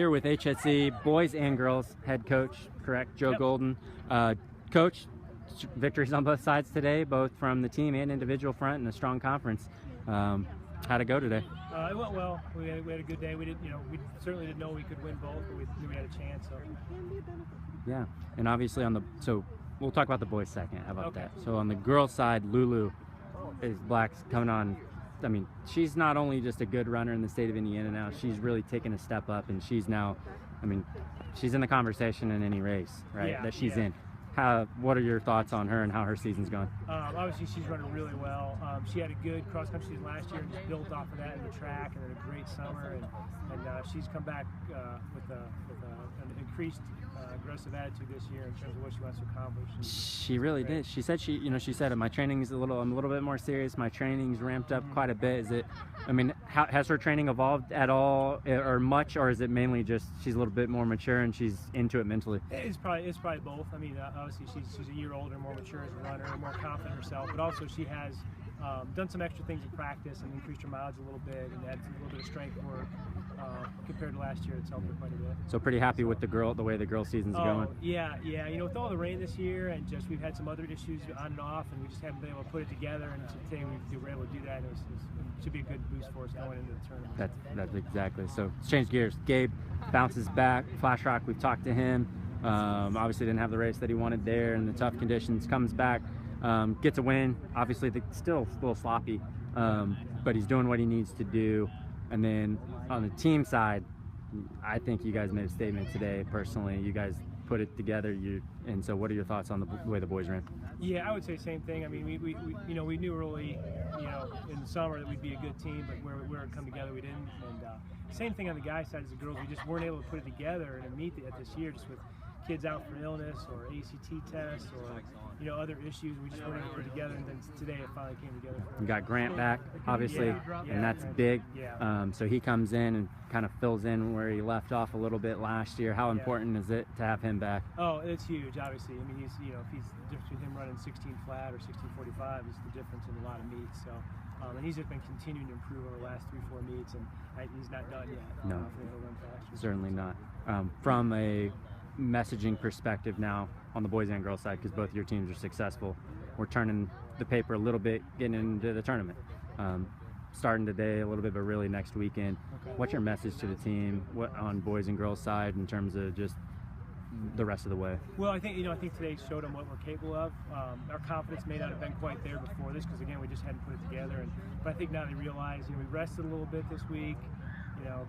here with HSE boys and girls head coach, correct, Joe Golden. Coach, victories on both sides today, both from the team and individual front, in a strong conference. How'd it go today? It went well. We had a good day. We certainly didn't know we could win both, but we knew we had a chance. So. Yeah, and obviously so we'll talk about the boys second. How about that? So on the girls side, Lulu Black's coming on. I mean, she's not only just a good runner in the state of Indiana now, she's really taken a step up, and she's now, I mean, she's in the conversation in any race, right, that she's in. What are your thoughts on her and how her season's going? Obviously, she's running really well. She had a good cross-country season last year and just built off of that in the track, and had a great summer. And she's come back with an increased aggressive attitude this year in terms of what she wants to accomplish. She really did. She said she said my training's I'm a little bit more serious. My training's ramped up quite a bit. Is it? I mean, has her training evolved at all or much, or is it mainly just she's a little bit more mature and she's into it mentally? It's probably both. I mean, obviously she's a year older, more mature as a runner, more confident in herself, but also she has done some extra things in practice and increased her mileage a little bit and had a little bit of strength work compared to last year. It's helped her quite a bit. So pretty happy with the way the girl season's going. Yeah. With all the rain this year and just we've had some other issues on and off, and we just haven't been able to put it together. And today we were able to do that. And it should be a good boost for us going into the tournament. That's exactly. So let's change gears. Gabe bounces back. Flash Rock. We've talked to him. Obviously didn't have the race that he wanted there in the tough conditions. Comes back, gets a win. Obviously still a little sloppy, but he's doing what he needs to do. And then on the team side, I think you guys made a statement today. Personally, you guys put it together. And so, what are your thoughts on the way the boys ran? Yeah, I would say same thing. I mean, we knew early, in the summer that we'd be a good team, but where it come together, we didn't. And same thing on the guys' side as the girls. We just weren't able to put it together in a meet this year, just with kids out for illness or ACT tests or other issues. We just weren't able to put it together, and then today it finally came together. You got Grant back, obviously, and that's big. Yeah. So he comes in and kind of fills in where he left off a little bit last year. How important is it to have him back? Oh, it's huge. Obviously, I mean, if he's the difference between him running 16 flat or 16:45 is the difference in a lot of meets. So, and he's just been continuing to improve over the last 3-4 meets, and he's not done yet. No, certainly not. From a messaging perspective now on the boys and girls side, because both your teams are successful, we're turning the paper a little bit, getting into the tournament, starting today a little bit, but really next weekend. What's your message to the team on boys and girls side in terms of just the rest of the way? Well, I think today showed them what we're capable of. Our confidence may not have been quite there before this, because again we just hadn't put it together, but I think now they realize we rested a little bit this week,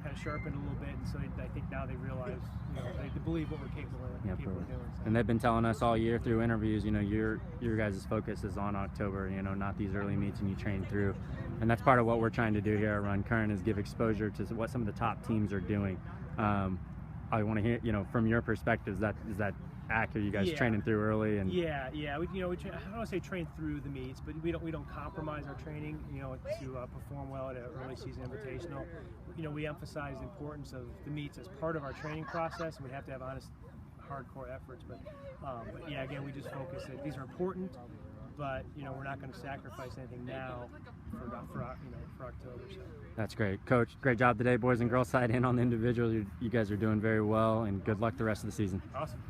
kind of sharpened a little bit, and so I think now they realize, they believe what we're capable of doing. So. And they've been telling us all year through interviews, your guys' focus is on October, not these early meets, and you train through. And that's part of what we're trying to do here at RunCurrent, is give exposure to what some of the top teams are doing. I want to hear, from your perspective, is that accurate? You guys training through early? And we I don't want to say train through the meets, but we don't compromise our training, to perform well at an early season invitational. We emphasize the importance of the meets as part of our training process, and we have to have honest, hardcore efforts. But again, we just focus that these are important, but we're not going to sacrifice anything now for October. So. That's great, Coach. Great job today, boys and girls side, and on the individuals. You guys are doing very well, and good luck the rest of the season. Awesome.